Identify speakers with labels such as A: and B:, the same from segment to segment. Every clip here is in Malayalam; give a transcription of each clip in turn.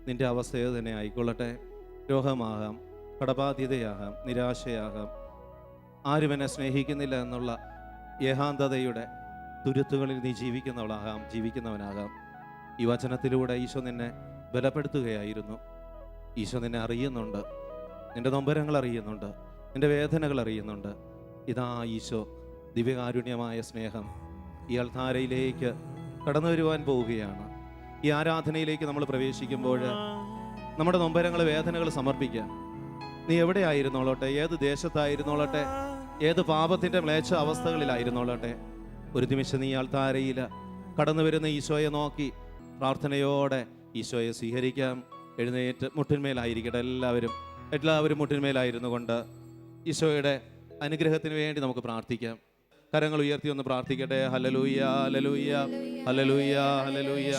A: നിൻ്റെ അവസ്ഥയോ തന്നെ ആയിക്കൊള്ളട്ടെ. രോഗമാകാം, കടബാധ്യതയാകാം, നിരാശയാകാം, ആരും എന്നെ സ്നേഹിക്കുന്നില്ല എന്നുള്ള ഏകാന്തതയുടെ തുരുത്തുകളിൽ നീ ജീവിക്കുന്നവനാകാം. ഈ വചനത്തിലൂടെ ഈശോ നിന്നെ ബലപ്പെടുത്തുകയായിരുന്നു. ഈശോ നിന്നെ അറിയുന്നുണ്ട്, നിൻ്റെ നൊമ്പരങ്ങൾ അറിയുന്നുണ്ട്, നിൻ്റെ വേദനകൾ അറിയുന്നുണ്ട്. ഇതാ ഈശോ ദിവ്യകാരുണ്യമായ സ്നേഹം ഈ അൾത്താരയിലേക്ക് കടന്നു വരുവാൻ പോവുകയാണ്. ഈ ആരാധനയിലേക്ക് നമ്മൾ പ്രവേശിക്കുമ്പോൾ നമ്മുടെ നൊമ്പരങ്ങൾ, വേദനകൾ സമർപ്പിക്കാം. നീ എവിടെയായിരുന്നോളട്ടെ, ഏത് ദേശത്തായിരുന്നോളട്ടെ, ഏത് പാപത്തിൻ്റെ മ്ലേച്ഛ അവസ്ഥകളിലായിരുന്നോളട്ടെ, ഒരു നിമിഷം നീ അൾത്താരയിൽ കടന്നു വരുന്ന ഈശോയെ നോക്കി പ്രാർത്ഥനയോടെ ഈശോയെ സ്വീകരിക്കാം. എഴുന്നേറ്റ് മുട്ടിന്മേലായിരിക്കട്ടെ. എല്ലാവരും മുട്ടിന്മേലായിരുന്നു കൊണ്ട് ഈശോയുടെ അനുഗ്രഹത്തിന് വേണ്ടി നമുക്ക് പ്രാർത്ഥിക്കാം. കരങ്ങൾ ഉയർത്തി ഒന്ന് പ്രാർത്ഥിക്കട്ടെ. Hallelujah, hallelujah, hallelujah, hallelujah.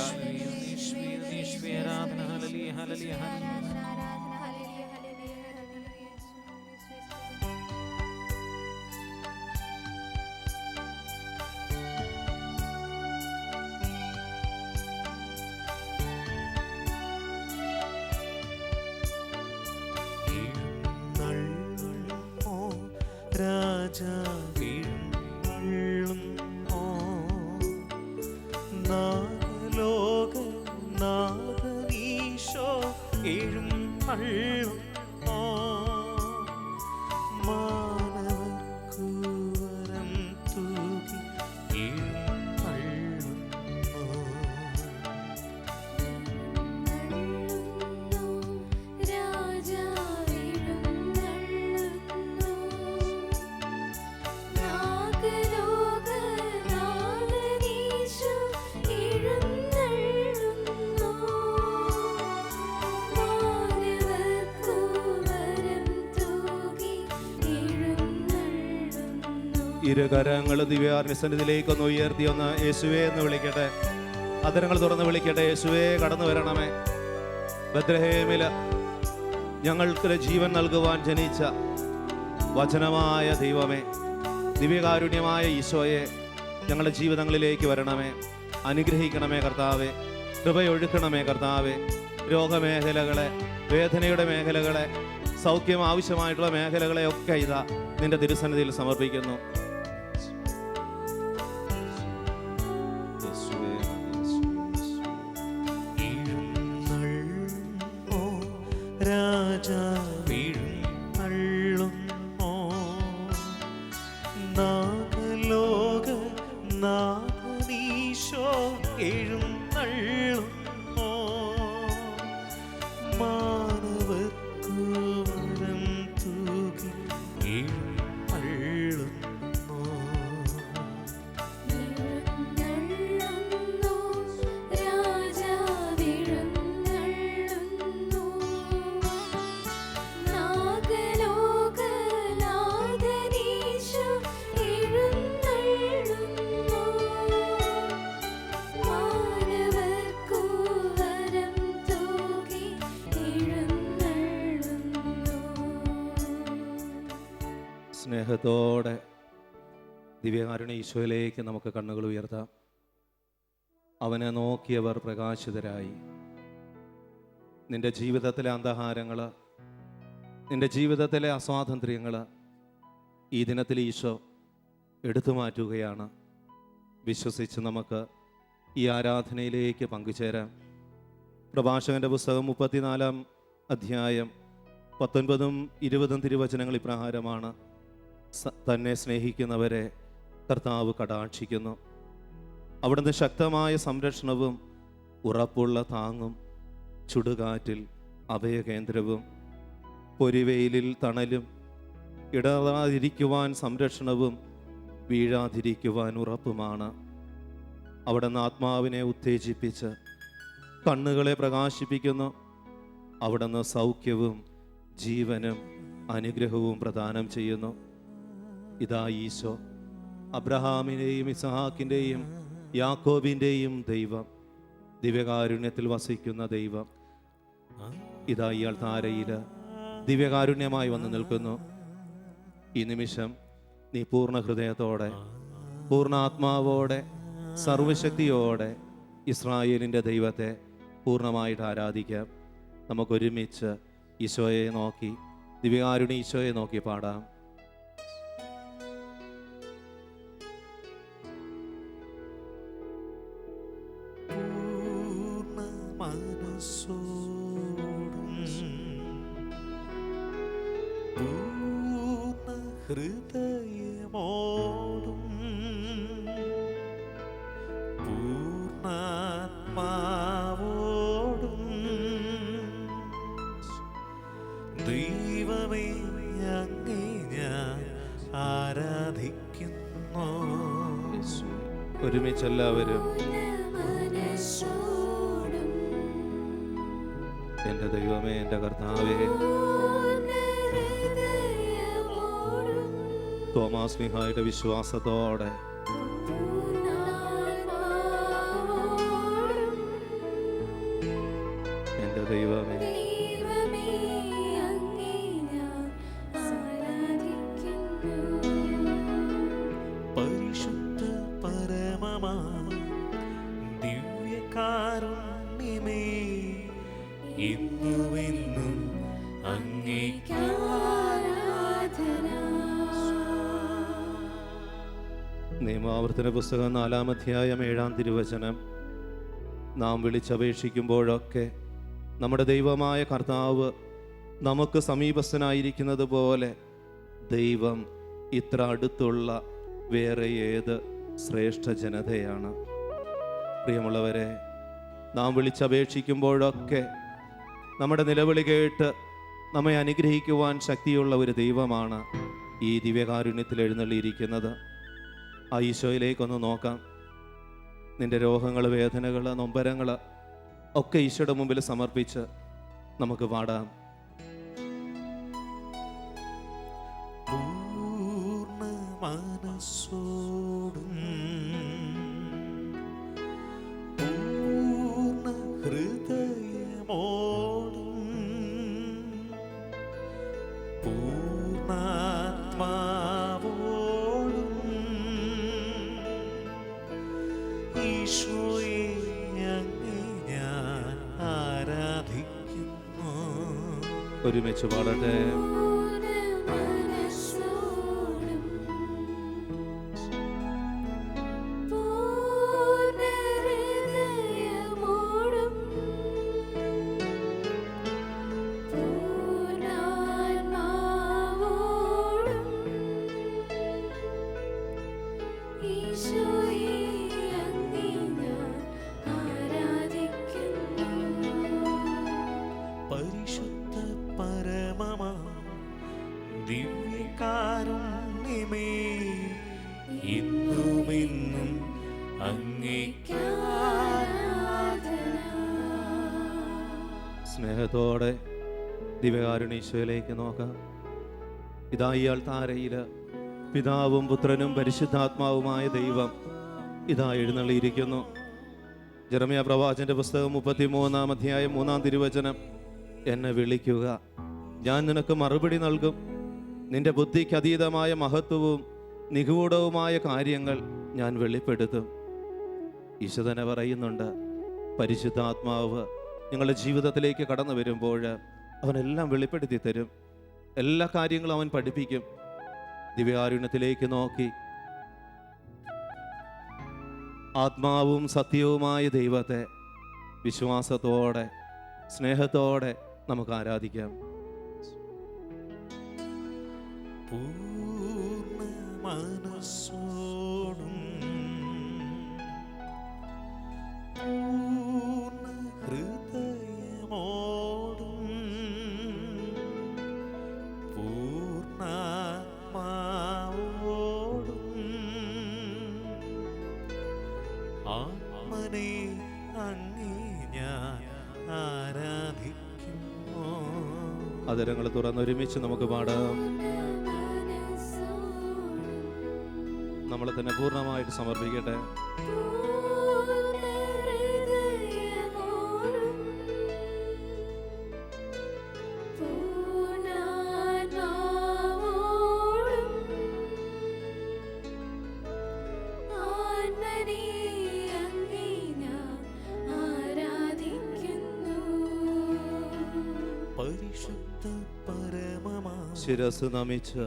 A: ഇരുകരങ്ങൾ ദിവ്യാസന്നിധിയിലേക്കൊന്ന് ഉയർത്തി ഒന്ന് യേശുവേ എന്ന് വിളിക്കട്ടെ. അതരങ്ങൾ തുറന്ന് വിളിക്കട്ടെ. യേശുവേ കടന്നു വരണമേ. ബത്ലഹേമില് ഞങ്ങൾക്ക് ജീവൻ നൽകുവാൻ ജനിച്ച വചനമായ ദൈവമേ, ദിവ്യകാരുണ്യമായ ഈശോയെ ഞങ്ങളുടെ ജീവിതങ്ങളിലേക്ക് വരണമേ. അനുഗ്രഹിക്കണമേ കർത്താവേ. കൃപയൊഴുക്കണമേ കർത്താവേ. രോഗമേഖലകളെ, വേദനയുടെ മേഖലകളെ, സൗഖ്യം ആവശ്യമായിട്ടുള്ള മേഖലകളെ ഒക്കെ ഇതാ നിന്റെ തിരുസന്നിധിയിൽ സമർപ്പിക്കുന്നു. സ്നേഹത്തോടെ ദിവ്യകാരുണ്യ ഈശോയിലേക്ക് നമുക്ക് കണ്ണുകൾ ഉയർത്താം. അവനെ നോക്കിയവർ പ്രകാശിതരായി. നിന്റെ ജീവിതത്തിലെ അന്ധകാരങ്ങൾ, നിന്റെ ജീവിതത്തിലെ അസ്വാതന്ത്ര്യങ്ങൾ ഈ ദിനത്തിൽ ഈശോ എടുത്തു മാറ്റുകയാണ്. വിശ്വസിച്ച് നമുക്ക് ഈ ആരാധനയിലേക്ക് പങ്കുചേരാം. പ്രഭാഷകന്റെ പുസ്തകം 34-ാം അധ്യായം 19-20 തിരുവചനങ്ങൾ ഇപ്രകാരമാണ്. തന്നെ സ്നേഹിക്കുന്നവരെ കർത്താവ് കടാക്ഷിക്കുന്നു. അവിടുന്ന് ശക്തമായ സംരക്ഷണവും ഉറപ്പുള്ള താങ്ങും, ചുടുകാറ്റിൽ അഭയകേന്ദ്രവും, പൊരിവെയിലിൽ തണലും, ഇടറാതിരിക്കുവാൻ സംരക്ഷണവും, വീഴാതിരിക്കുവാൻ ഉറപ്പുമാണ്. അവിടുന്ന് ആത്മാവിനെ ഉത്തേജിപ്പിച്ച് കണ്ണുകളെ പ്രകാശിപ്പിക്കുന്നു. അവിടുന്ന് സൗഖ്യവും ജീവനും അനുഗ്രഹവും പ്രദാനം ചെയ്യുന്നു. ഇതാ ഈശോ അബ്രഹാമിൻ്റെയും ഇസഹാക്കിൻ്റെയും യാക്കോബിൻ്റെയും ദൈവം, ദിവ്യകാരുണ്യത്തിൽ വസിക്കുന്ന ദൈവം. ഇതാ ഈ അൾത്താരയിൽ ദിവ്യകാരുണ്യമായി വന്ന് നിൽക്കുന്നു. ഈ നിമിഷം നീ പൂർണ്ണ ഹൃദയത്തോടെ, പൂർണ്ണ ആത്മാവോടെ, സർവശക്തിയോടെ ഇസ്രായേലിൻ്റെ ദൈവത്തെ പൂർണ്ണമായിട്ട് ആരാധിക്കാം. നമുക്കൊരുമിച്ച് ഈശോയെ നോക്കി, ദിവ്യകാരുണ്യ ഈശോയെ നോക്കി പാടാം.
B: ഹൃദയമോടും പൂർണ്ണാത്മാവോടും ദൈവമേ അങ്ങേ ഞാൻ ആരാധിക്കുന്നു.
A: ഒരുമിച്ച് എല്ലാവരും എൻ്റെ ദൈവമേ, എൻ്റെ കർത്താവേ. തോമാസ്ലിഹായുടെ വിശ്വാസത്തോടെ എൻ്റെ ദൈവമേ,
B: പരിശുദ്ധ പരമമാ ദിവ്യകാരുണ്യമേ, ഇന്നുമെന്നും അങ്ങേക്ക്
A: നിയമാവർത്തന പുസ്തകം 4-ാം അധ്യായം 7-ാം തിരുവചനം. നാം വിളിച്ചപേക്ഷിക്കുമ്പോഴൊക്കെ നമ്മുടെ ദൈവമായ കർത്താവ് നമുക്ക് സമീപസ്ഥനായിരിക്കുന്നത് പോലെ ദൈവം ഇത്ര അടുത്തുള്ള വേറെ ഏത് ശ്രേഷ്ഠ ജനതയാണ്? പ്രിയമുള്ളവരെ, നാം വിളിച്ചപേക്ഷിക്കുമ്പോഴൊക്കെ നമ്മുടെ നിലവിളി കേട്ട് നമ്മെ അനുഗ്രഹിക്കുവാൻ ശക്തിയുള്ള ഒരു ദൈവമാണ് ഈ ദിവ്യകാരുണ്യത്തിൽ എഴുന്നള്ളിയിരിക്കുന്നത്. ആ ഈശോയിലേക്കൊന്ന് നോക്കാം. നിന്റെ രോഗങ്ങൾ, വേദനകൾ, നൊമ്പരങ്ങൾ ഒക്കെ ഈശോയുടെ മുമ്പിൽ സമർപ്പിച്ച് നമുക്ക് പാടാം.
B: പൂർണ്ണ മനസ്സോടും പൂർണ്ണ ഹൃദയമോടും പൂർണ്ണാത്മാവോടും ഈശോയെ അങ്ങേ ഞാൻ ആരാധിക്കുന്നു.
A: ഒരുമിച്ച് പാടട്ടെ.
B: പരിശുദ്ധ പരമമാ ദിവ്യകാരുണ്യമേ, ഇന്നുമെന്നും അങ്ങേക്ക്
A: സ്നേഹത്തോടെ ദിവ്യകാരുണ്യ ഈശോയിലേക്ക് നോക്കാം. ഇതാ ഈ അൾത്താരയിൽ പിതാവും പുത്രനും പരിശുദ്ധാത്മാവുമായ ദൈവം ഇതാ എഴുന്നള്ളിയിരിക്കുന്നു. ജെറമ്യാ പ്രവാചകന്റെ പുസ്തകം 33-ാം അധ്യായം 3-ാം തിരുവചനം. എന്നെ വിളിക്കുക, ഞാൻ നിനക്ക് മറുപടി നൽകും. നിന്റെ ബുദ്ധിക്ക് അതീതമായ മഹത്വവും നിഗൂഢവുമായ കാര്യങ്ങൾ ഞാൻ വെളിപ്പെടുത്തും. ഈശോ തന്നെ പറയുന്നുണ്ട്, പരിശുദ്ധാത്മാവ് നിങ്ങളുടെ ജീവിതത്തിലേക്ക് കടന്നു വരുമ്പോൾ അവനെല്ലാം വെളിപ്പെടുത്തി തരും. എല്ലാ കാര്യങ്ങളും അവൻ പഠിപ്പിക്കും. ദിവ്യകാരുണ്യത്തിലേക്ക് നോക്കി ആത്മാവും സത്യവുമായ ദൈവത്തെ വിശ്വാസത്തോടെ, സ്നേഹത്തോടെ നമുക്ക് ആരാധിക്കാം.
B: പൂർണ്ണ മനസ്സോടും പൂർണ്ണ ഹൃദയമോടും പൂർണ്ണാത്മാവോടും ആത്മനെ അങ്ങേ ഞാൻ ആരാധിക്കുന്നു.
A: അതരങ്ങൾ തുറന്നൊരുമിച്ച് നമുക്ക് പാടാം. നമ്മളെ തന്നെ പൂർണ്ണമായിട്ട് സമർപ്പിക്കട്ടെ.
B: പരിശുദ്ധ പരമമാ
A: ശിരസ് നമിച്ച്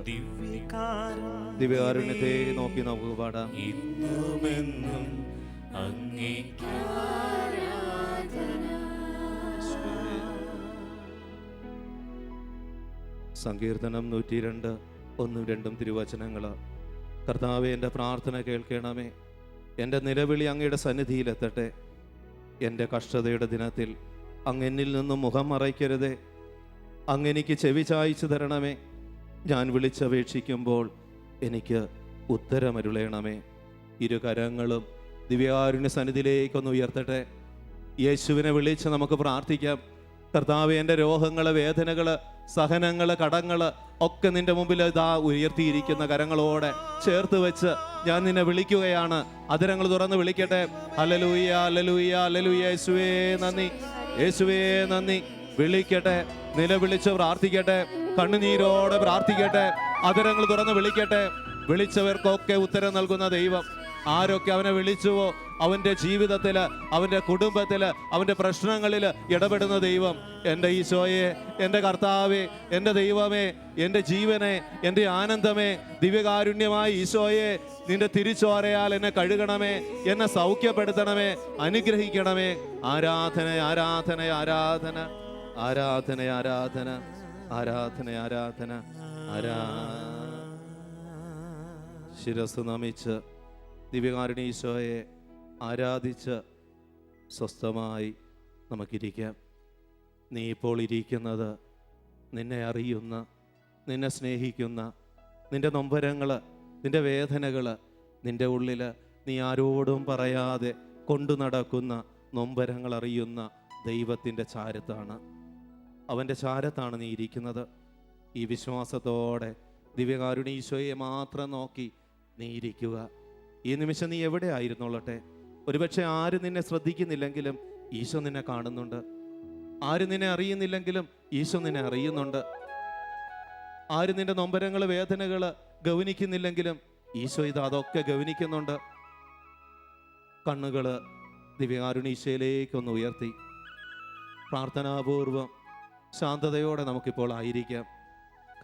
A: ദിവ്യകാരുണ്യത്തെ നോക്കി നമുക്ക് പാടാം.
B: ഇന്നുമെന്നും അങ്ങേക്ക്
A: സങ്കീർത്തനം 102 1 2 തിരുവചനങ്ങൾ. കർത്താവേ, എൻ്റെ പ്രാർത്ഥന കേൾക്കണമേ. എൻ്റെ നിലവിളി അങ്ങയുടെ സന്നിധിയിലെത്തട്ടെ. എൻ്റെ കഷ്ടതയുടെ ദിനത്തിൽ അങ്ങ് എന്നിൽ നിന്നും മുഖം മറയ്ക്കരുതേ. അങ്ങെനിക്ക് ചെവി ചായ്ച്ചു തരണമേ. ഞാൻ വിളിച്ചപേക്ഷിക്കുമ്പോൾ എനിക്ക് ഉത്തരമരുളയണമേ. ഇരുകരങ്ങളും ദിവ്യകാരുണ്യ സന്നിധിയിലേക്കൊന്ന് ഉയർത്തട്ടെ. യേശുവിനെ വിളിച്ച് നമുക്ക് പ്രാർത്ഥിക്കാം. കർത്താവേ, എൻ്റെ രോഗങ്ങൾ, വേദനകൾ, സഹനങ്ങൾ, കടങ്ങൾ ഒക്കെ നിന്റെ മുമ്പിൽ ഇതാ ഉയർത്തിയിരിക്കുന്ന കരങ്ങളോടെ ചേർത്ത് വെച്ച് ഞാൻ നിന്നെ വിളിക്കുകയാണ്. അതിരങ്ങൾ തുറന്ന് വിളിക്കട്ടെ. Hallelujah, hallelujah, hallelujah. യേശുവേ നന്ദി, യേശുവേ നന്ദി. വിളിക്കട്ടെ, നിലവിളിച്ച് പ്രാർത്ഥിക്കട്ടെ, കണ്ണുനീരോടെ പ്രാർത്ഥിക്കട്ടെ, അതിരങ്ങൾ തുറന്ന് വിളിക്കട്ടെ. വിളിച്ചവർക്കൊക്കെ ഉത്തരം നൽകുന്ന ദൈവം. ആരൊക്കെ അവനെ വിളിച്ചുവോ അവൻ്റെ ജീവിതത്തിൽ, അവൻ്റെ കുടുംബത്തിൽ, അവൻ്റെ പ്രശ്നങ്ങളിൽ ഇടപെടുന്ന ദൈവം. എൻ്റെ ഈശോയെ, എൻ്റെ കർത്താവേ, എൻ്റെ ദൈവമേ, എൻ്റെ ജീവനെ, എൻ്റെ ആനന്ദമേ, ദിവ്യകാരുണ്യമായ ഈശോയെ, നിന്റെ തിരിച്ചോരയാൽ എന്നെ കഴുകണമേ, എന്നെ സൗഖ്യപ്പെടുത്തണമേ, അനുഗ്രഹിക്കണമേ. ആരാധന, ആരാധന, ആരാധന, ആരാധന, ആരാധന, ആരാധന, ആരാധന, ശിരസ് നമിച്ച് ദിവ്യകാരുണ്യ ഈശോയെ ആരാധിച്ച് സ്വസ്ഥമായി നമുക്കിരിക്കാം. നീ ഇപ്പോൾ ഇരിക്കുന്നത് നിന്നെ അറിയുന്ന, നിന്നെ സ്നേഹിക്കുന്ന, നിന്റെ നൊമ്പരങ്ങൾ, നിന്റെ വേദനകൾ, നിന്റെ ഉള്ളിൽ നീ ആരോടും പറയാതെ കൊണ്ടു നടക്കുന്ന നൊമ്പരങ്ങൾ അറിയുന്ന ദൈവത്തിൻ്റെ ചാരത്താണ്. അവൻ്റെ ചാരത്താണ് നീ ഇരിക്കുന്നത്. ഈ വിശ്വാസത്തോടെ ദിവ്യകാരുണ്യ ഈശോയെ മാത്രം നോക്കി നീ ഇരിക്കുക. ഈ നിമിഷം നീ എവിടെ ആയിരുന്നോളട്ടെ. ഒരുപക്ഷെ ആരും നിന്നെ ശ്രദ്ധിക്കുന്നില്ലെങ്കിലും ഈശോ നിന്നെ കാണുന്നുണ്ട്. ആരും നിന്നെ അറിയുന്നില്ലെങ്കിലും ഈശോ നിന്നെ അറിയുന്നുണ്ട്. ആരും നിന്റെ നൊമ്പരങ്ങൾ, വേദനകൾ ഗൗനിക്കുന്നില്ലെങ്കിലും ഈശോ ഇത് അതൊക്കെ ഗൗനിക്കുന്നുണ്ട്. കണ്ണുകൾ ദിവ്യകാരുണ്യ ഈശോയിലേക്കൊന്ന് ഉയർത്തി പ്രാർത്ഥനാപൂർവം ശാന്തതയോടെ നമുക്കിപ്പോൾ ആയിരിക്കാം.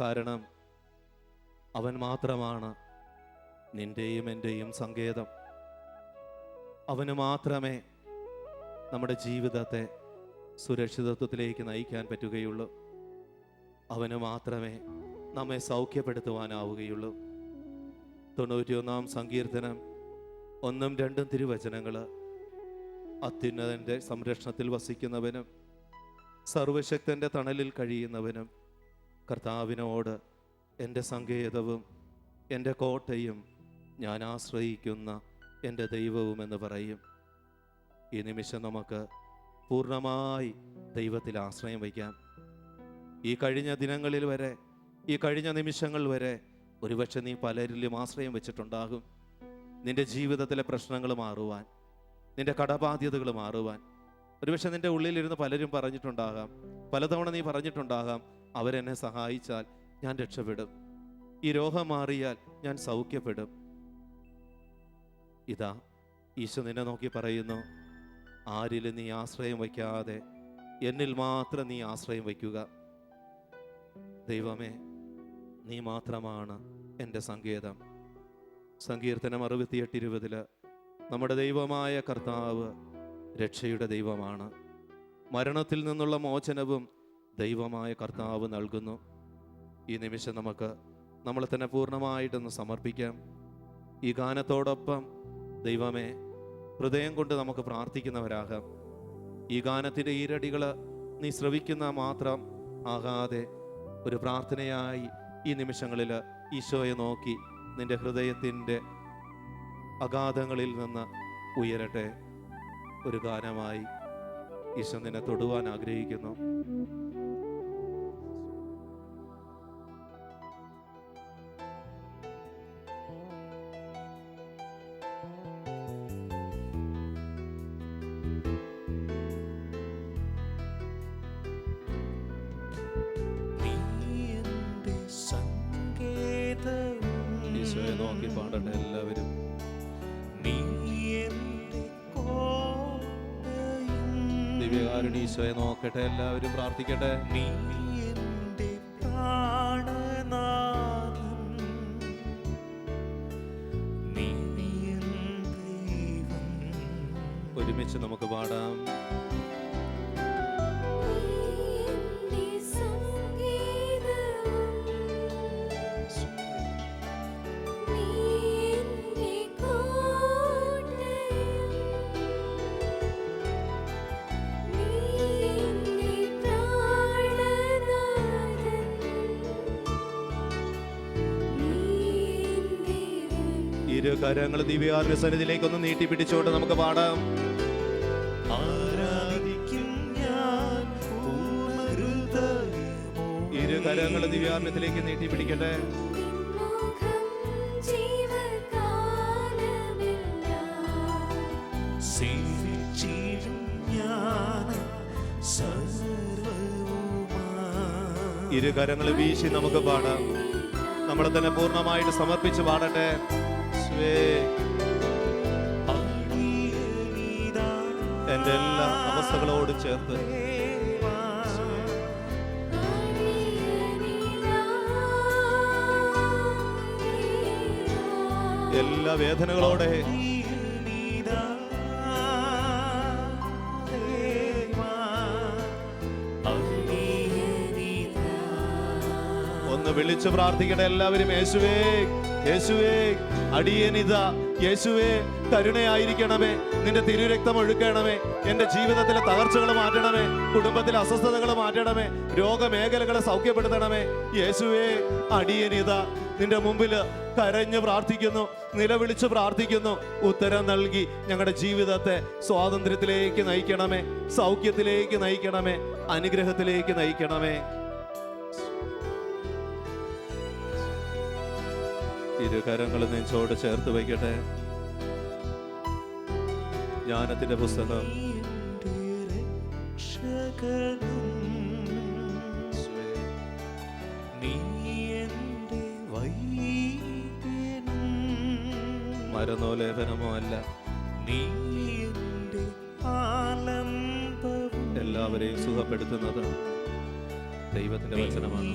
A: കാരണം അവൻ മാത്രമാണ് നിന്റെയും എൻ്റെയും സങ്കേതം. അവന് മാത്രമേ നമ്മുടെ ജീവിതത്തെ സുരക്ഷിതത്വത്തിലേക്ക് നയിക്കാൻ പറ്റുകയുള്ളൂ. അവന് മാത്രമേ നമ്മെ സൗഖ്യപ്പെടുത്തുവാനാവുകയുള്ളൂ. 91-ാം സങ്കീർത്തനം 1 2 തിരുവചനങ്ങൾ. അത്യുന്നതൻ്റെ സംരക്ഷണത്തിൽ വസിക്കുന്നവനും സർവശക്തൻ്റെ തണലിൽ കഴിയുന്നവനും കർത്താവിനോട് എൻ്റെ സങ്കേതവും എൻ്റെ കോട്ടയും ഞാൻ ആശ്രയിക്കുന്ന എൻ്റെ ദൈവവുമെന്ന് പറയും. ഈ നിമിഷം നമുക്ക് പൂർണ്ണമായി ദൈവത്തിൽ ആശ്രയം വയ്ക്കാം. ഈ കഴിഞ്ഞ ദിനങ്ങളിൽ വരെ, ഈ കഴിഞ്ഞ നിമിഷങ്ങൾ വരെ ഒരുപക്ഷെ നീ പലരിലും ആശ്രയം വെച്ചിട്ടുണ്ടാകും. നിൻ്റെ ജീവിതത്തിലെ പ്രശ്നങ്ങൾ മാറുവാൻ, നിൻ്റെ കടബാധ്യതകൾ മാറുവാൻ. ഒരുപക്ഷെ നിൻ്റെ ഉള്ളിലിരുന്ന് പലരും പറഞ്ഞിട്ടുണ്ടാകാം, പലതവണ നീ പറഞ്ഞിട്ടുണ്ടാകാം, അവരെന്നെ സഹായിച്ചാൽ ഞാൻ രക്ഷപ്പെടും, ഈ രോഗം മാറിയാൽ ഞാൻ സൗഖ്യപ്പെടും. ഇതാ ഈശോ നിന്നെ നോക്കി പറയുന്നു, ആരിലും നീ ആശ്രയം വയ്ക്കാതെ എന്നിൽ മാത്രം നീ ആശ്രയം വയ്ക്കുക. ദൈവമേ, നീ മാത്രമാണ് എൻ്റെ സങ്കേതം. സങ്കീർത്തനം 68:20 നമ്മുടെ ദൈവമായ കർത്താവ് രക്ഷയുടെ ദൈവമാണ്. മരണത്തിൽ നിന്നുള്ള മോചനവും ദൈവമായ കർത്താവ് നൽകുന്നു. ഈ നിമിഷം നമുക്ക് നമ്മളെ തന്നെ പൂർണ്ണമായിട്ടൊന്ന് സമർപ്പിക്കാം. ഈ ഗാനത്തോടൊപ്പം ദൈവമേ, ഹൃദയം കൊണ്ട് നമുക്ക് പ്രാർത്ഥിക്കുന്നവരാകാം. ഈ ഗാനത്തിൻ്റെ ഈരടികൾ നീ ശ്രവിക്കുന്ന മാത്രം ആകാതെ ഒരു പ്രാർത്ഥനയായി ഈ നിമിഷങ്ങളിൽ ഈശോയെ നോക്കി നിന്റെ ഹൃദയത്തിൻ്റെ അഗാധങ്ങളിൽ നിന്ന് ഉയരട്ടെ. ഒരു ഗാനമായി ഈശോ നിന്നെ തൊടുവാൻ ആഗ്രഹിക്കുന്നു. ഈശോയെ നോക്കി പാടട്ടെ എല്ലാവരും. ദിവ്യകാരുണ്യ ഈശോയെ നോക്കട്ടെ, എല്ലാവരും പ്രാർത്ഥിക്കട്ടെ.
B: നീ എൻ്റെ പ്രാണനാഥൻ, നീ എൻ ദൈവം.
A: ഒരുമിച്ച് നമുക്ക് പാടാം. ഇരു കരങ്ങൾ ദിവ്യകാരുണ്യ സന്നിധിയിലേക്കൊന്ന് നീട്ടി പിടിച്ചുകൊണ്ട് നമുക്ക് പാടാം.
B: ആരാധിക്കും ഞാൻ പൂർണ്ണഹൃദയമോടെ.
A: ഇരു കരങ്ങൾ ദിവ്യകാരുണ്യത്തിലേക്ക് നീട്ടി പിടിക്കട്ടെ.
B: സേവിച്ചിടും ഞാൻ സർവ്വവുമായി.
A: ഇരു കരങ്ങൾ വീശി നമുക്ക് പാടാം. നമ്മളെ തന്നെ പൂർണ്ണമായിട്ട് സമർപ്പിച്ച് പാടട്ടെ. എന്റെ എല്ലാ അവസ്ഥകളോട് ചേർത്ത്, എല്ലാ വേദനകളോടെ ഒന്ന് വിളിച്ചു പ്രാർത്ഥിക്കട്ടെ എല്ലാവരും. യേശുവേ, യേശുവേ, അടിയനിതാ. യേശുവേ, കരുണയായിരിക്കണമേ. നിന്റെ തിരുരക്തം ഒഴുക്കണമേ. എന്റെ ജീവിതത്തിലെ തകർച്ചകൾ മാറ്റണമേ. കുടുംബത്തിലെ അസ്വസ്ഥതകൾ മാറ്റണമേ. രോഗമേഖലകളെ സൗഖ്യപ്പെടുത്തണമേ. യേശുവേ, അടിയനിതാ നിന്റെ മുമ്പിൽ കരഞ്ഞ് പ്രാർത്ഥിക്കുന്നു, നിലവിളിച്ച് പ്രാർത്ഥിക്കുന്നു. ഉത്തരം നൽകി ഞങ്ങളുടെ ജീവിതത്തെ സ്വാതന്ത്ര്യത്തിലേക്ക് നയിക്കണമേ, സൗഖ്യത്തിലേക്ക് നയിക്കണമേ, അനുഗ്രഹത്തിലേക്ക് നയിക്കണമേ. ഇരു കരങ്ങൾ നെഞ്ചോട് ചേർത്ത് വയ്ക്കട്ടെ. ജ്ഞാനത്തിന്റെ പുസ്തകം മരുന്നോ ലേപനമോ അല്ല, എല്ലാവരെയും സുഖപ്പെടുത്തുന്നത് ദൈവത്തിന്റെ വചനമാണ്.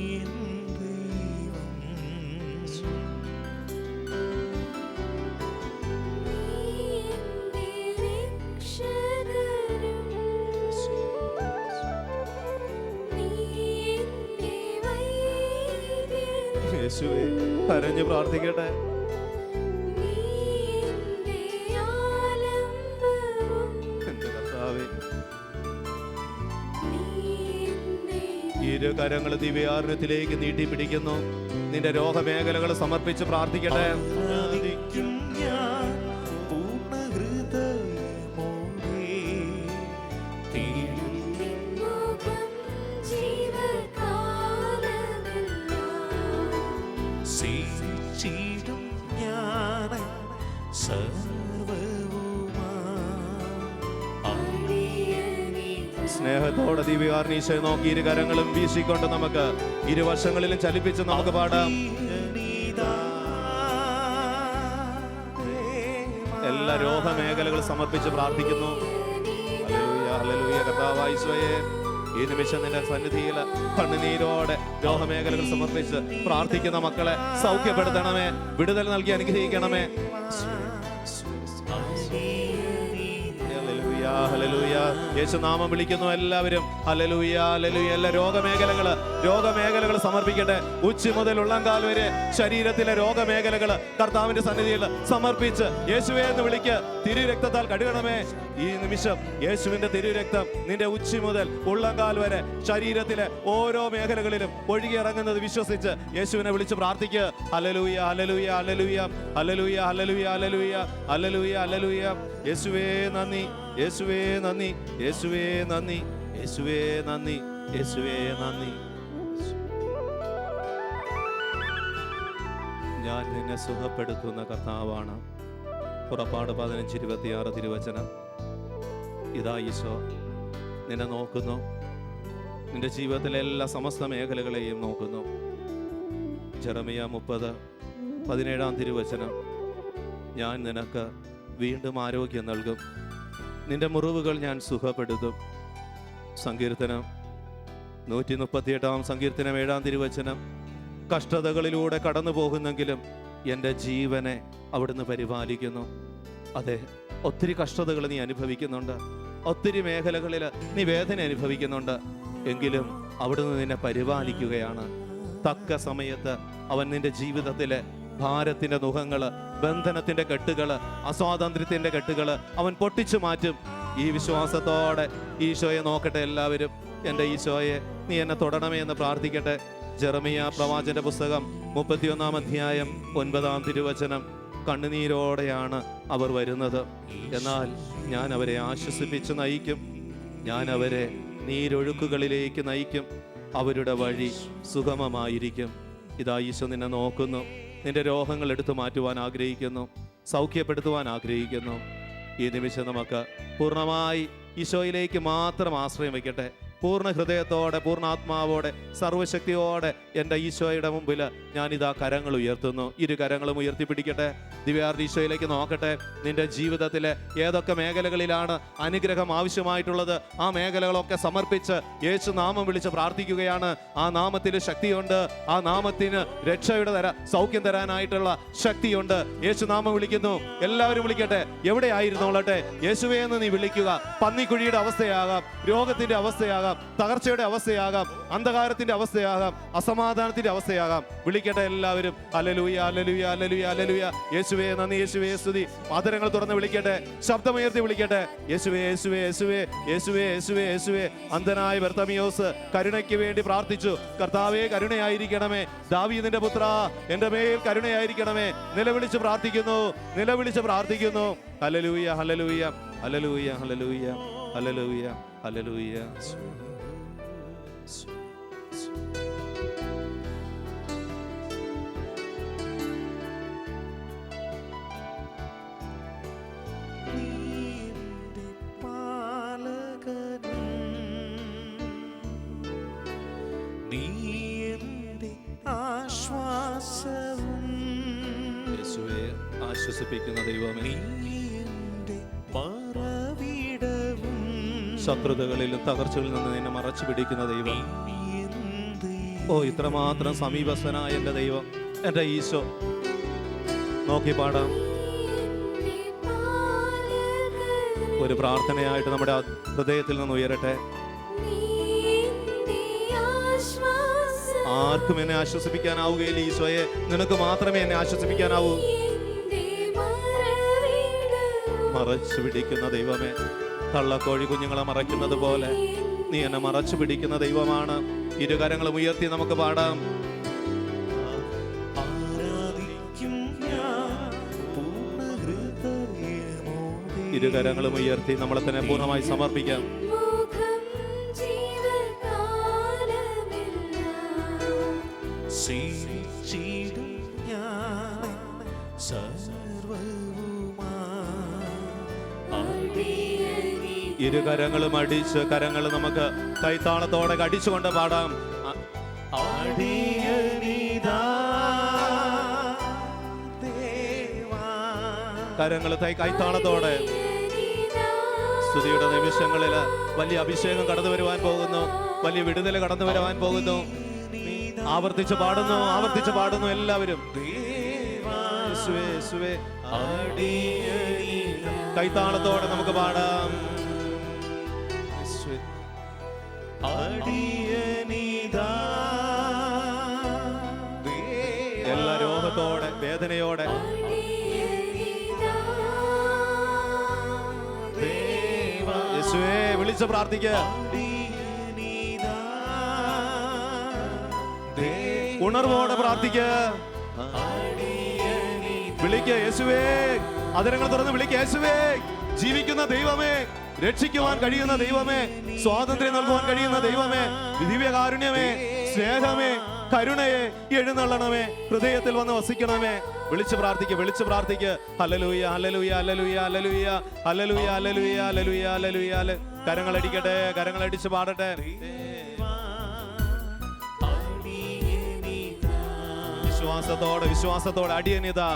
A: യേശുവേ, കരഞ്ഞ് പ്രാർത്ഥിക്കട്ടെ. എന്റെ കർത്താവേ, ഇരു കരങ്ങൾ ദിവ്യകാരുണ്യത്തിലേക്ക് നീട്ടി പിടിക്കുന്നു. നിന്റെ രോഗമേഖലകൾ സമർപ്പിച്ച് പ്രാർത്ഥിക്കട്ടെ. സ്നേഹത്തോടെ ദിവ്യകാരുണ്യ ഈശോയെ നോക്കി ഇരു കരങ്ങളും വീശിക്കൊണ്ട് നമുക്ക് ഇരുവശങ്ങളിലും ചലിപ്പിച്ച് നമുക്ക് പാടാം. എല്ലാ രോഗമേഖലകൾ സമർപ്പിച്ച് പ്രാർത്ഥിക്കുന്നു. Hallelujah, hallelujah. കർത്താവായ ഈശോയെ, ഈ നിമിഷം നിന്റെ സന്നിധിയിൽ കണ്ണുനീരോടെ രോഗമേഖലകൾ സമർപ്പിച്ച് പ്രാർത്ഥിക്കുന്ന മക്കളെ സൗഖ്യപ്പെടുത്തണമേ, വിടുതൽ നൽകി അനുഗ്രഹിക്കണമേ. ഹല്ലേലൂയ. യേശുനാമം വിളിക്കുന്നു എല്ലാവരും. Hallelujah, hallelujah. എല്ലാ രോഗമേഖലകൾ സമർപ്പിക്കട്ടെ. ഉച്ച മുതൽ ഉള്ളംകാൽ വരെ ശരീരത്തിലെ രോഗമേഖലകൾ കർത്താവിന്റെ സന്നിധിയിൽ സമർപ്പിച്ച് യേശുവേ എന്ന് വിളിക്ക്. തിരുരക്തത്താൽ കഴുകണമേ. ഈ നിമിഷം യേശുവിന്റെ തിരുരക്തം നിന്റെ ഉച്ച മുതൽ ഉള്ളംകാൽ വരെ ശരീരത്തിലെ ഓരോ മേഖലകളിലും ഒഴുകിയിറങ്ങുന്നത് വിശ്വസിച്ച് യേശുവിനെ വിളിച്ച് പ്രാർത്ഥിക്കുക. Hallelujah, hallelujah, hallelujah, hallelujah, hallelujah, hallelujah, hallelujah, hallelujah. യേശുവേ നന്ദി, യേശുവേ നന്ദി, യേശുവേ നന്ദി, യേശുവേ നന്ദി, യേശുവേ നന്ദി. ഞാൻ നിന്നെ സുഖപ്പെടുത്തുന്ന കർത്താവാണ്. പുറപ്പാട് 15:26 തിരുവചനം. ഇതാ ഈശോ നിന്നെ നോക്കുന്നു, നിന്റെ ജീവിതത്തിലെ എല്ലാ സമസ്ത മേഖലകളെയും നോക്കുന്നു. ജെറമിയ 30:17 തിരുവചനം. ഞാൻ നിനക്ക് വീണ്ടും ആരോഗ്യം നൽകും, നിന്റെ മുറിവുകൾ ഞാൻ സുഖപ്പെടുത്തും, സങ്കീർത്തനം 138 സങ്കീർത്തനം 7 തിരുവചനം, കഷ്ടതകളിലൂടെ കടന്നു പോകുന്നെങ്കിലും എൻ്റെ ജീവനെ അവിടുന്ന് പരിപാലിക്കുന്നു. അതെ, ഒത്തിരി കഷ്ടതകൾ നീ അനുഭവിക്കുന്നുണ്ട്, ഒത്തിരി മേഖലകളിൽ നീ വേദന അനുഭവിക്കുന്നുണ്ട്, എങ്കിലും അവിടുന്ന് നിന്നെ പരിപാലിക്കുകയാണ്. തക്ക സമയത്ത് അവൻ നിന്റെ ജീവിതത്തിലെ ഭാരത്തിന്റെ നുഖങ്ങള്, ബന്ധനത്തിന്റെ കെട്ടുകള്, അസ്വാതന്ത്ര്യത്തിന്റെ കെട്ടുകള് അവൻ പൊട്ടിച്ചു മാറ്റും. ഈ വിശ്വാസത്തോടെ ഈശോയെ നോക്കട്ടെ എല്ലാവരും. എൻ്റെ ഈശോയെ, നീ എന്നെ തൊടണമേ എന്ന് പ്രാർത്ഥിക്കട്ടെ. ജെറമിയ പ്രവാചകന്റെ പുസ്തകം 31 അധ്യായം 9 തിരുവചനം, കണ്ണുനീരോടെയാണ് അവർ വരുന്നത്, എന്നാൽ ഞാൻ അവരെ ആശ്വസിപ്പിച്ച് നയിക്കും, ഞാൻ അവരെ നീരൊഴുക്കുകളിലേക്ക് നയിക്കും, അവരുടെ വഴി സുഗമമായിരിക്കും. ഇതാ ഈശോ നിന്നെ നോക്കുന്നു, നിന്റെ രോഗങ്ങൾ എടുത്തു മാറ്റുവാൻ ആഗ്രഹിക്കുന്നു, സൗഖ്യപ്പെടുത്തുവാൻ ആഗ്രഹിക്കുന്നു. ഈ നിമിഷം നമുക്ക് പൂർണ്ണമായി ഈശോയിലേക്ക് മാത്രം ആശ്രയം വയ്ക്കട്ടെ. പൂർണ്ണ ഹൃദയത്തോടെ, പൂർണ്ണാത്മാവോടെ, സർവശക്തിയോടെ എൻ്റെ ഈശോയുടെ മുമ്പിൽ ഞാനിതാ കരങ്ങൾ ഉയർത്തുന്നു. ഇരു കരങ്ങളും ഉയർത്തിപ്പിടിക്കട്ടെ. ദിവ്യാർന്ന ഈശോയിലേക്ക് നോക്കട്ടെ. നിന്റെ ജീവിതത്തിലെ ഏതൊക്കെ മേഖലകളിലാണ് അനുഗ്രഹം ആവശ്യമായിട്ടുള്ളത്, ആ മേഖലകളൊക്കെ സമർപ്പിച്ച് യേശു നാമം വിളിച്ച് പ്രാർത്ഥിക്കുകയാണ്. ആ നാമത്തിന് ശക്തിയുണ്ട്, ആ നാമത്തിന് രക്ഷയുടെ സൗഖ്യം തരാനായിട്ടുള്ള ശക്തിയുണ്ട്. യേശു നാമം വിളിക്കുന്നു. എല്ലാവരും വിളിക്കട്ടെ. എവിടെയായിരുന്നോളട്ടെ, യേശുവേ എന്ന് നീ വിളിക്കുക. പന്നിക്കുഴിയുടെ അവസ്ഥയാകാം, രോഗത്തിന്റെ അവസ്ഥയാകാം, തകർച്ചയുടെ അവസ്ഥയാകാം, അന്ധകാരത്തിന്റെ അവസ്ഥയാകാം, അസമാധാനത്തിന്റെ അവസ്ഥയാകാം. വിളിക്കട്ടെ എല്ലാവരും. Hallelujah, hallelujah, hallelujah, hallelujah. യേശുവേ നന്ദി, യേശുവേ സ്തുതി. ആദരങ്ങൾ തുറന്ന് വിളിക്കട്ടെ, ശബ്ദമുയർത്തി വിളിക്കട്ടെ. യേശുവേ, യേശുവേ, യേശുവേ, യേശുവേ, യേശുവേ, യേശുവേ. അന്ധനായ ബർത്തമിയോസ് കരുണയ്ക്ക് വേണ്ടി പ്രാർത്ഥിച്ചു. കർത്താവേ കരുണയായിരിക്കണമേ, ദാവീദിന്റെ പുത്രാ എൻ്റെ മേൽ കരുണയായിരിക്കണമേ. നിലവിളിച്ച് പ്രാർത്ഥിക്കുന്നു, നിലവിളിച്ച് പ്രാർത്ഥിക്കുന്നു. Hallelujah, hallelujah, hallelujah, hallelujah, hallelujah, hallelujah. യേശുവേ, ആശ്വസിപ്പിക്കുന്ന ദൈവമേ, ശത്രുതകളിലും തകർച്ചകളിൽ നിന്ന് നിന്നെ മറച്ചു പിടിക്കുന്ന ദൈവം. ഓ, ഇത്രമാത്രം സമീപസ്ഥനായ എൻ്റെ ദൈവം, എൻ്റെ ഈശോ. നോക്കി പാടാം. ഒരു പ്രാർത്ഥനയായിട്ട് നമ്മുടെ ഹൃദയത്തിൽ നിന്ന് ഉയരട്ടെ. ആർക്കും എന്നെ ആശ്വസിപ്പിക്കാനാവുകയില്ല ഈശോയെ, നിനക്ക് മാത്രമേ എന്നെ ആശ്വസിപ്പിക്കാനാവൂ. മറച്ചു പിടിക്കുന്ന ദൈവമേ, കള്ളക്കോഴി കുഞ്ഞുങ്ങളെ മറയ്ക്കുന്നത് പോലെ നീ എന്നെ മറച്ചു പിടിക്കുന്ന ദൈവമാണ്. ഇരുകരങ്ങളും ഉയർത്തി നമുക്ക് പാടാം. ഇരുകരങ്ങളും ഉയർത്തി നമ്മളെ തന്നെ പൂർണ്ണമായി സമർപ്പിക്കാം. ഇരുകരങ്ങളും അടിച്ച്, കരങ്ങൾ നമുക്ക് കൈത്താളത്തോടെ അടിച്ചുകൊണ്ട് പാടാം. കരങ്ങൾ കൈത്താളത്തോടെ. സ്തുതിയുടെ നിമിഷങ്ങളിൽ വലിയ അഭിഷേകം കടന്നു വരുവാൻ പോകുന്നു, വലിയ വിടുതൽ കടന്നു വരുവാൻ പോകുന്നു. ആവർത്തിച്ച് പാടുന്നു, ആവർത്തിച്ച് പാടുന്നു എല്ലാവരും. കൈത്താളത്തോടെ നമുക്ക് പാടാം. എല്ലാ രോഗത്തോടെ, വേദനയോടെ യേശുവേ വിളിച്ച് പ്രാർത്ഥിക്കുക. ഉണർവോടെ പ്രാർത്ഥിക്കുക. വിളിക്കുക യേശുവേ. അതിരങ്ങൾ തുറന്ന് വിളിക്കുക യേശുവേ. ജീവിക്കുന്ന ദൈവമേ, രക്ഷിക്കുവാൻ കഴിയുന്ന ദൈവമേ, സ്വാതന്ത്ര്യം നൽകുവാൻ കഴിയുന്ന ദൈവമേ, ദിവ്യകാരുണ്യമേ, സ്നേഹമേ, കരുണയെ എഴുന്നള്ളണമേ, ഹൃദയത്തിൽ വന്ന് വസിക്കണമേ. വിളിച്ച് പ്രാർത്ഥിക്കുക, വിളിച്ച് പ്രാർത്ഥിക്കുക. Hallelujah, hallelujah, hallelujah, hallelujah, hallelujah, hallelujah, hallelujah, hallelujah. കരങ്ങളടിക്കട്ടെ, കരങ്ങളടിച്ച് പാടട്ടെ. വിശ്വാസത്തോടെ, വിശ്വാസത്തോടെ അടിയനിതാ,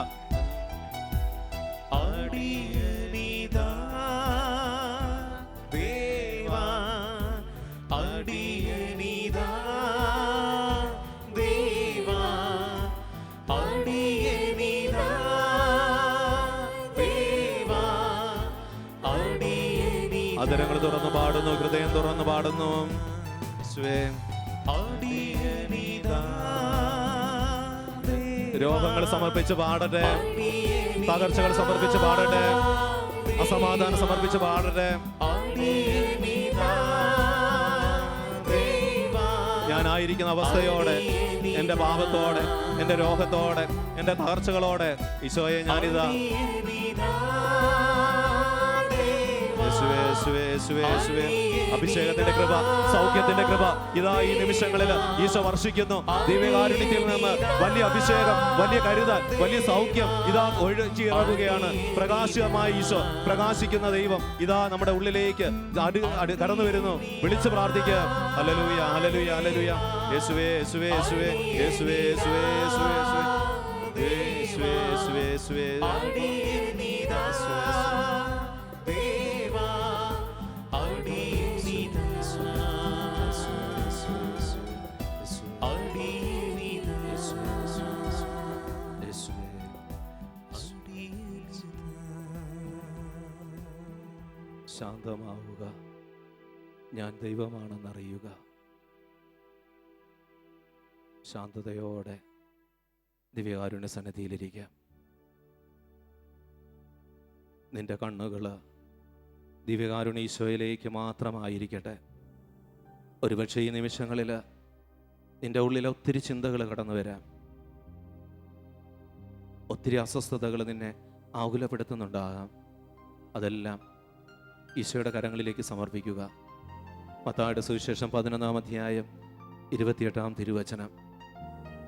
A: അധരങ്ങൾ തുറന്നു പാടുന്നു, ഹൃദയം തുറന്നു പാടുന്നു. യേശുവേ, രോഗങ്ങൾ സമർപ്പിച്ച് പാടട്ടെ, തകർച്ചകൾ സമർപ്പിച്ച് പാടട്ടെ, അസമാധാനം സമർപ്പിച്ച് പാടട്ടെ. ഞാനായിരിക്കുന്ന അവസ്ഥയോടെ, എൻ്റെ പാപത്തോടെ, എൻ്റെ രോഗത്തോടെ, എൻ്റെ തകർച്ചകളോടെ ഈശോയെ ഞാനിതാ. അഭിഷേകത്തിന്റെ കൃപ, സൗഖ്യത്തിന്റെ കൃപ ഇതാ ഈ നിമിഷങ്ങളിൽ ഈശോ വർഷിക്കുന്നു. ദിവ്യകാരുണ്യത്തിൽ നിന്ന് വലിയ അഭിഷേകം, വലിയ കരുതൽ, വലിയ സൗഖ്യം ഇതാ ഒഴുകിയിറങ്ങുകയാണ്. പ്രകാശമായ ഈശോ, പ്രകാശിക്കുന്ന ദൈവം ഇതാ നമ്മുടെ ഉള്ളിലേക്ക് കടന്നു വരുന്നു. വിളിച്ചു പ്രാർത്ഥിക്കുക. Hallelujah, hallelujah, hallelujah. യേശുവേ, യേശുവേ, യേശുവേ, യേശുവേ, യേശുവേ, യേശുവേ, യേശുവേ, യേശുവേ, യേശുവേ, ശാന്തമാവുക, ഞാൻ ദൈവമാണെന്നറിയുക. ശാന്തതയോടെ ദിവ്യകാരുണ്യ സന്നിധിയിലിരിക്കാം. നിന്റെ കണ്ണുകൾ ദിവ്യകാരുണ്യ ഈശോയിലേക്ക് മാത്രമായിരിക്കട്ടെ. ഒരുപക്ഷെ ഈ നിമിഷങ്ങളിൽ നിന്റെ ഉള്ളിൽ ഒത്തിരി ചിന്തകൾ കടന്നു വരാം. ഒത്തിരി അസ്വസ്ഥതകൾ നിന്നെ ആകുലപ്പെടുത്തുന്നുണ്ടാകാം. അതെല്ലാം ഈശോയുടെ കരങ്ങളിലേക്ക് സമർപ്പിക്കുക. മത്തായിയുടെ സുവിശേഷം 11-ാം അധ്യായം 28-ാം തിരുവചനം.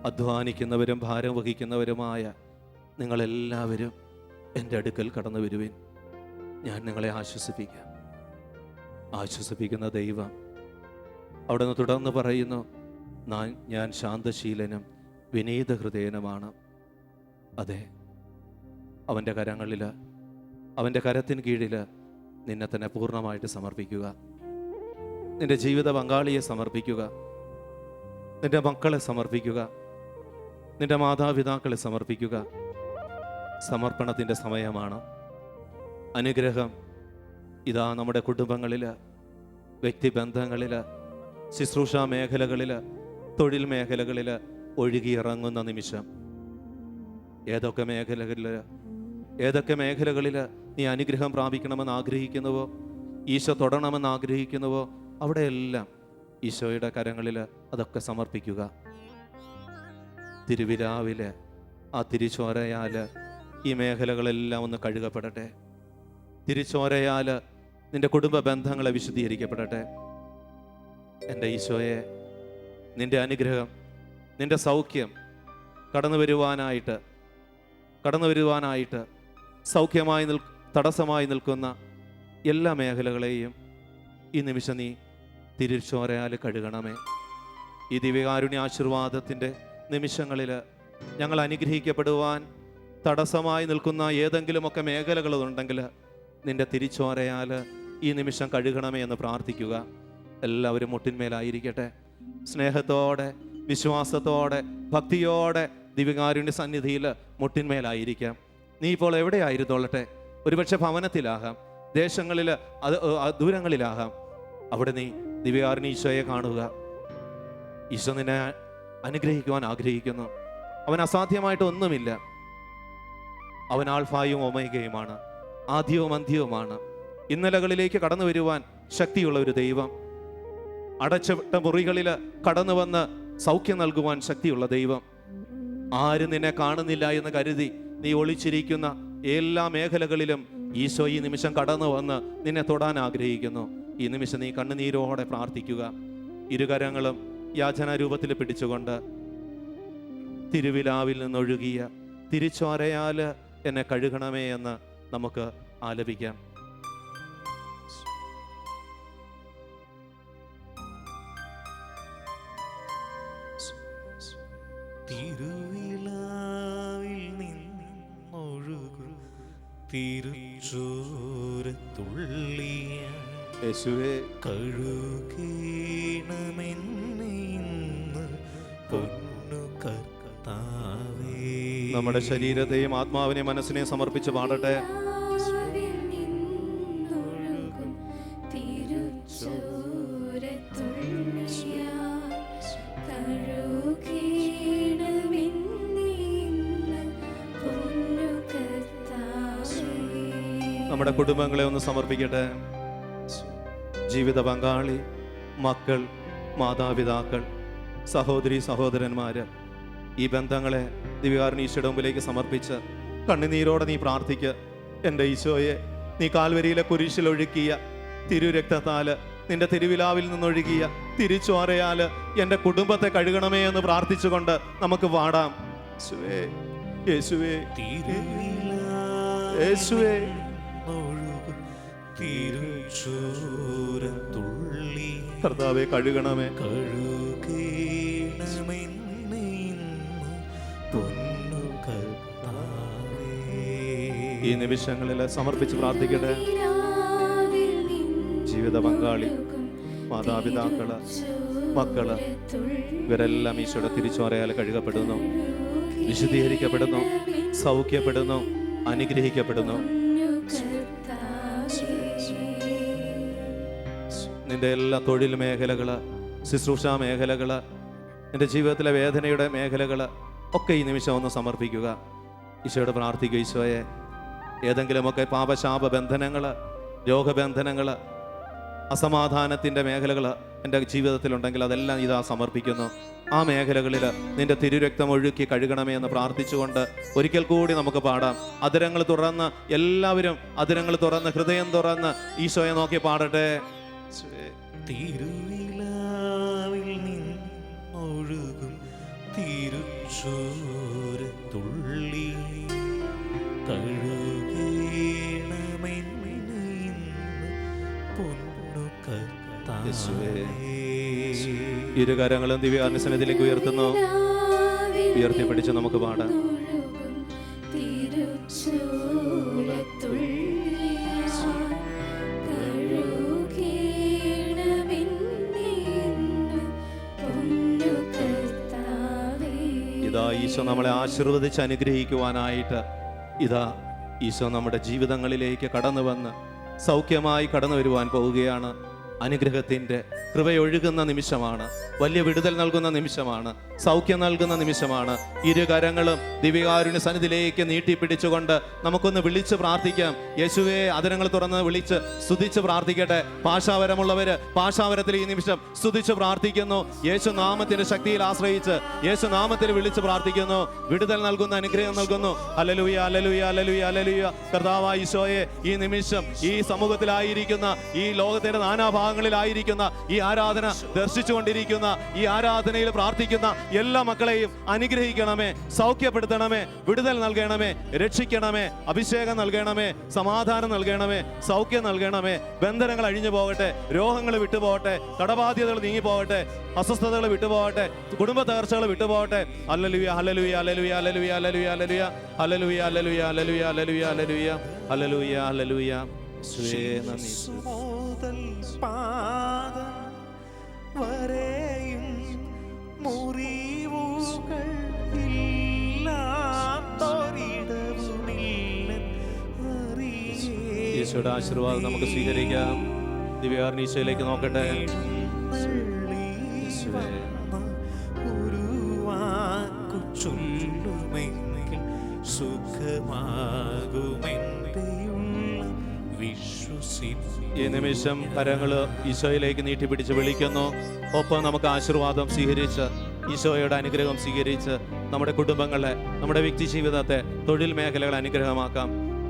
A: അധ്വാനിക്കുന്നവരും ഭാരം വഹിക്കുന്നവരുമായ നിങ്ങളെല്ലാവരും എൻ്റെ അടുക്കൽ കടന്നു വരുവിൻ, ഞാൻ നിങ്ങളെ ആശ്വസിപ്പിക്കാം. ആശ്വസിപ്പിക്കുന്ന ദൈവം അവിടെ നിന്ന് തുടർന്ന് പറയുന്നു, ഞാൻ ശാന്തശീലനും വിനീത ഹൃദയനുമാണ്. അതെ, അവൻ്റെ കരങ്ങളിൽ, അവൻ്റെ കരത്തിന് കീഴിൽ നിന്നെ തന്നെ പൂർണ്ണമായിട്ട് സമർപ്പിക്കുക. നിന്റെ ജീവിത പങ്കാളിയെ സമർപ്പിക്കുക, നിന്റെ മക്കളെ സമർപ്പിക്കുക, നിന്റെ മാതാപിതാക്കളെ സമർപ്പിക്കുക. സമർപ്പണത്തിൻ്റെ സമയമാണ്. അനുഗ്രഹം ഇതാ നമ്മുടെ കുടുംബങ്ങളിൽ, വ്യക്തിബന്ധങ്ങളിൽ, ശുശ്രൂഷാ മേഖലകളിൽ, തൊഴിൽ മേഖലകളിൽ ഒഴുകിയിറങ്ങുന്ന നിമിഷം. ഏതൊക്കെ മേഖലകളിൽ നീ അനുഗ്രഹം പ്രാപിക്കണമെന്ന് ആഗ്രഹിക്കുന്നുവോ, ഈശോ തൊടണമെന്ന് ആഗ്രഹിക്കുന്നുവോ, അവിടെയെല്ലാം ഈശോയുടെ കരങ്ങളിൽ അതൊക്കെ സമർപ്പിക്കുക. തിരുവിലാവിൽ ആ തിരിച്ചോരയാൽ ഈ മേഖലകളെല്ലാം ഒന്ന് കഴുകപ്പെടട്ടെ. തിരിച്ചോരയാൽ നിന്റെ കുടുംബ ബന്ധങ്ങളെ വിശുദ്ധീകരിക്കപ്പെടട്ടെ. എൻ്റെ ഈശോയെ, നിന്റെ അനുഗ്രഹം, നിന്റെ സൗഖ്യം കടന്നു വരുവാനായിട്ട് സൗഖ്യമായി തടസ്സമായി നിൽക്കുന്ന എല്ലാ മേഖലകളെയും ഈ നിമിഷം നീ തിരിച്ചോരയാൽ കഴുകണമേ. ഈ ദിവ്യകാരുണ്യ ആശീർവാദത്തിൻ്റെ നിമിഷങ്ങളിൽ ഞങ്ങൾ അനുഗ്രഹിക്കപ്പെടുവാൻ തടസ്സമായി നിൽക്കുന്ന ഏതെങ്കിലുമൊക്കെ മേഖലകളുണ്ടെങ്കിൽ നിന്റെ തിരിച്ചോരയാൽ ഈ നിമിഷം കഴുകണമേ എന്ന് പ്രാർത്ഥിക്കുക. എല്ലാവരും മുട്ടിന്മേലായിരിക്കട്ടെ. സ്നേഹത്തോടെ, വിശ്വാസത്തോടെ, ഭക്തിയോടെ ദിവ്യകാരുണ്യ സന്നിധിയിൽ മുട്ടിന്മേലായിരിക്കാം. നീ ഇപ്പോൾ എവിടെയായിരുന്നോളട്ടെ, ഒരുപക്ഷെ ഭവനത്തിലാകാം, ദേശങ്ങളിൽ, ദൂരങ്ങളിലാകാം. അവിടെ നീ ദിവ്യകാരുണ്യ ഈശോയെ കാണുക. ഈശോ നിന്നെ അനുഗ്രഹിക്കുവാൻ ആഗ്രഹിക്കുന്നു. അവൻ അസാധ്യമായിട്ടൊന്നുമില്ല. അവൻ ആൽഫായും ഒമേഗയുമാണ്, ആദ്യവും അന്ത്യവുമാണ്. ഇന്നലകളിലേക്ക് കടന്നു വരുവാൻ ശക്തിയുള്ള ഒരു ദൈവം, അടച്ചിട്ട മുറികളിൽ കടന്നു വന്ന് സൗഖ്യം നൽകുവാൻ ശക്തിയുള്ള ദൈവം. ആരും നിന്നെ കാണുന്നില്ല എന്ന് കരുതി നീ ഒളിച്ചിരിക്കുന്ന എല്ലാ മേഖലകളിലും ഈശോ ഈ നിമിഷം കടന്നു വന്ന് നിന്നെ തൊടാൻ ആഗ്രഹിക്കുന്നു. ഈ നിമിഷം നീ കണ്ണുനീരോടെ പ്രാർത്ഥിക്കുക. ഇരുകരങ്ങളും യാചനാ രൂപത്തിൽ പിടിച്ചുകൊണ്ട് തിരുവിലാവിൽ നിന്നൊഴുകിയ തിരിച്ചോരയാൽ എന്നെ കഴുകണമേ എന്ന് നമുക്ക് ആലപിക്കാം.
B: തിരുവിലാവിൽ നിന്നൊഴുകും തിരുച്ചോരത്തുള്ളിയ
A: യേശുവേ,
B: കഴുകണമെന്നെ ഇന്ന് പൊന്നു കർത്താവേ.
A: നമ്മുടെ ശരീരത്തെയും ആത്മാവിനെയും മനസ്സിനെയും സമർപ്പിച്ച് പാടട്ടെ. നമ്മുടെ കുടുംബങ്ങളെ ഒന്ന് സമർപ്പിക്കട്ടെ. ജീവിത പങ്കാളി, മക്കൾ, മാതാപിതാക്കൾ, സഹോദരി സഹോദരന്മാര്, ഈ ബന്ധങ്ങളെ ദിവ്യകാരുണ്യ മുമ്പിലേക്ക് സമർപ്പിച്ച് കണ്ണുനീരോടെ നീ പ്രാർത്ഥിക്ക്. എൻ്റെ ഈശോയെ, നീ കാൽവരിയിലെ കുരിശിൽ ഒഴുക്കിയ തിരുരക്തത്താല്, നിന്റെ തിരുവിലാവിൽ നിന്നൊഴുകിയ തിരിച്ചോരയാല് എൻ്റെ കുടുംബത്തെ കഴുകണമേ എന്ന് പ്രാർത്ഥിച്ചുകൊണ്ട് നമുക്ക് പാടാം. യേശുവേ, യേശുവേ, യേശുവേ, കർത്താവേ കഴുകണമേ. ഈ നിമിഷങ്ങളിൽ സമർപ്പിച്ച് പ്രാർത്ഥിക്കട്ടെ. ജീവിത പങ്കാളി, മാതാപിതാക്കള്, മക്കള്, ഇവരെല്ലാം ഈശോയുടെ തിരിച്ചോരയാൽ കഴുകപ്പെടുന്നു, വിശുദ്ധീകരിക്കപ്പെടുന്നു, സൗഖ്യപ്പെടുന്നു, അനുഗ്രഹിക്കപ്പെടുന്നു. നിന്റെ എല്ലാ തൊഴിൽ മേഖലകള്, ശുശ്രൂഷ മേഖലകള്, നിന്റെ ജീവിതത്തിലെ വേദനയുടെ മേഖലകള് ഒക്കെ ഈ നിമിഷം ഒന്ന് സമർപ്പിക്കുക. ഈശോയോട് പ്രാർത്ഥിക്കുക. ഈശോയെ, ഏതെങ്കിലുമൊക്കെ പാപശാപ ബന്ധനങ്ങള്, രോഗബന്ധനങ്ങള്, അസമാധാനത്തിൻ്റെ മേഖലകൾ എൻ്റെ ജീവിതത്തിലുണ്ടെങ്കിൽ അതെല്ലാം ഇതാ സമർപ്പിക്കുന്നു. ആ മേഖലകളിൽ നിന്റെ തിരുരക്തം ഒഴുക്കി കഴുകണമേ എന്ന് പ്രാർത്ഥിച്ചുകൊണ്ട് ഒരിക്കൽ കൂടി നമുക്ക് പാടാം. അതിരങ്ങൾ തുറന്ന്, എല്ലാവരും അതിരങ്ങൾ തുറന്ന്, ഹൃദയം തുറന്ന് ഈശോയെ നോക്കി പാടട്ടെ.
B: തിരുവിലാവിൽ നിന്നൊഴുകും തിരുച്ചോരത്തുള്ളി
A: ഇരുകരങ്ങളും ദിവ്യാനുസനത്തിലേക്ക് ഉയർത്തുന്നു. ഉയർത്തിപ്പിടിച്ച് നമുക്ക് പാടാം. ഇതാ ഈശോ നമ്മളെ ആശീർവദിച്ച് അനുഗ്രഹിക്കുവാനായിട്ട് ഇതാ ഈശോ നമ്മുടെ ജീവിതങ്ങളിലേക്ക് കടന്നു വന്ന് സൗഖ്യമായി കടന്നു വരുവാൻ പോവുകയാണ്. അനുഗ്രഹത്തിൻ്റെ കൃപയൊഴുകുന്ന നിമിഷമാണ്. വലിയ വിടുതൽ നൽകുന്ന നിമിഷമാണ്. സൗഖ്യം നൽകുന്ന നിമിഷമാണ്. ഇരുകരങ്ങളും ദിവ്യകാരുണ്യ സന്നിധിയിലേക്ക് നീട്ടിപ്പിടിച്ചുകൊണ്ട് നമുക്കൊന്ന് വിളിച്ച് പ്രാർത്ഥിക്കാം. യേശുവേ, അതിരങ്ങൾ തുറന്ന് വിളിച്ച് സ്തുതിച്ച് പ്രാർത്ഥിക്കട്ടെ. പാശാവരമുള്ളവര് പാശാവരത്തിൽ ഈ നിമിഷം സ്തുതിച്ച് പ്രാർത്ഥിക്കുന്നു. യേശു നാമത്തിന്റെ ശക്തിയിൽ ആശ്രയിച്ച് യേശു നാമത്തിൽ വിളിച്ച് പ്രാർത്ഥിക്കുന്നു. വിടുതൽ നൽകുന്ന, അനുഗ്രഹം നൽകുന്നു. Hallelujah, hallelujah, hallelujah, hallelujah. കർത്താവായ ഈശോയെ, ഈ നിമിഷം ഈ സമൂഹത്തിലായിരിക്കുന്ന, ഈ ലോകത്തിന്റെ നാനാഭാഗങ്ങളിലായിരിക്കുന്ന, ഈ ആരാധന ദർശിച്ചുകൊണ്ടിരിക്കുന്ന, ഈ ആരാധനയിൽ പ്രാർത്ഥിക്കുന്ന എല്ലാ മക്കളെയും അനുഗ്രഹിക്കണമേ, സൗഖ്യപ്പെടുത്തണമേ, വിടുതൽ നൽകണമേ, രക്ഷിക്കണമേ, അഭിഷേകം നൽകണമേ, സമാധാനം നൽകണമേ, സൗഖ്യം നൽകണമേ. ബന്ധനങ്ങൾ അഴിഞ്ഞു പോകട്ടെ, രോഗങ്ങൾ വിട്ടുപോകട്ടെ, കടബാധ്യതകൾ നീങ്ങിപ്പോകട്ടെ, അസ്വസ്ഥതകൾ വിട്ടുപോകട്ടെ, കുടുംബ തകർച്ചകൾ വിട്ടുപോകട്ടെ. Hallelujah, hallelujah, hallelujah, hallelujah, hallelujah, hallelujah, hallelujah, hallelujah, hallelujah, hallelujah, hallelujah, hallelujah.
B: വരെയും മുറിവുകൾ
A: ഈശോയുടെ ആശീർവാദം നമുക്ക് സ്വീകരിക്കാം. ദിവ്യകാരുണ്യയിലേക്ക് നോക്കട്ടെ.
B: ഒരു വാക്കു ചൊല്ലുമെങ്കിൽ സുഖമാകുമെന്റെ
A: ഈ നിമിഷം കരങ്ങള് ഈശോയിലേക്ക് നീട്ടിപ്പിടിച്ച് വിളിക്കുന്നു. ഒപ്പം നമുക്ക് ആശീർവാദം സ്വീകരിച്ച്, ഈശോയുടെ അനുഗ്രഹം സ്വീകരിച്ച് നമ്മുടെ കുടുംബങ്ങളെ, നമ്മുടെ വ്യക്തി ജീവിതത്തെ, തൊഴിൽ മേഖലകളെ അനുഗ്രഹമാക്കാം.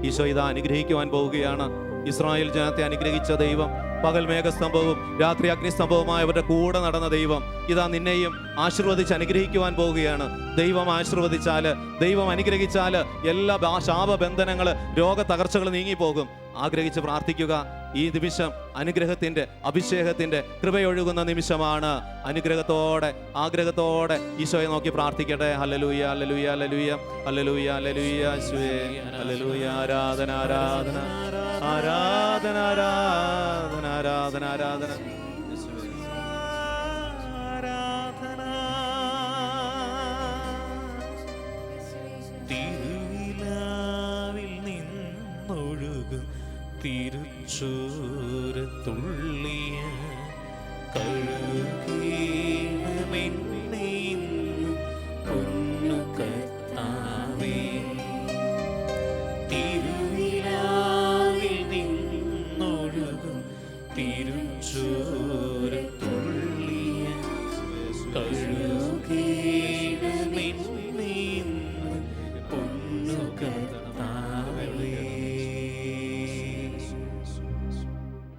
A: ഈശോ ഇതാ അനുഗ്രഹിക്കുവാൻ പോവുകയാണ്. ഇസ്രായേൽ ജനത്തെ അനുഗ്രഹിച്ച ദൈവം, പകൽ മേഘസ്തംഭവും രാത്രി അഗ്നിസ്തംഭവുമായി അവരുടെ കൂടെ നടന്ന ദൈവം ഇതാ നിന്നെയും ആശീർവദിച്ച് അനുഗ്രഹിക്കുവാൻ പോവുകയാണ്. ദൈവം ആശീർവദിച്ചാല്, ദൈവം അനുഗ്രഹിച്ചാല് എല്ലാ ശാപബന്ധനങ്ങള്, രോഗ തകർച്ചകൾ നീങ്ങിപ്പോകും. ആഗ്രഹിച്ച് പ്രാർത്ഥിക്കുക. ഈ നിമിഷം അനുഗ്രഹത്തിന്റെ, അഭിഷേകത്തിന്റെ കൃപയൊഴുകുന്ന നിമിഷമാണ്. അനുഗ്രഹത്തോടെ, ആഗ്രഹത്തോടെ ഈശോയെ നോക്കി പ്രാർത്ഥിക്കട്ടെ. Hallelujah, hallelujah, hallelujah, hallelujah, hallelujah, യേശുവേ, ഹല്ലേലൂയ. ആരാധന, ആരാധന, ആരാധന, ആരാധന, ആരാധന, ആരാധന.
B: തിരുവിലാവിൽ നിന്നൊഴുകും തിരുച്ചോരത്തുള്ളിയ കഴുകേണമെന്നെ പൊന്നു കർത്താവേ. തിരുവിലാവിൽ തിരുച്ചോര തുള്ളിയ കഴുകേണമെന്നീന്ന് പൊന്നു കർത്താവേ.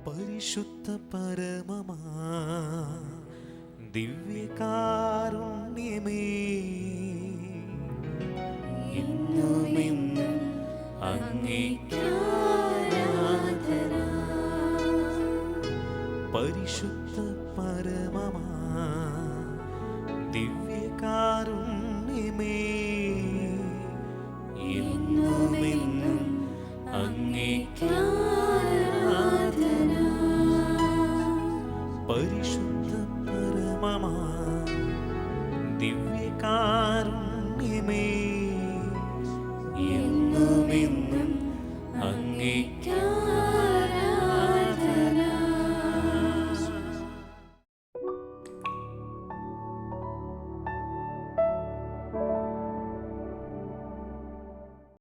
B: പരിശുദ്ധ പരമമാ ദിവ്യകാരുണ്യമേ, എന്നുമെന്നും അങ്ങേക്കാരാധന. പരിശുദ്ധ പരമമാ ദിവ്യകാരുണ്യമേ,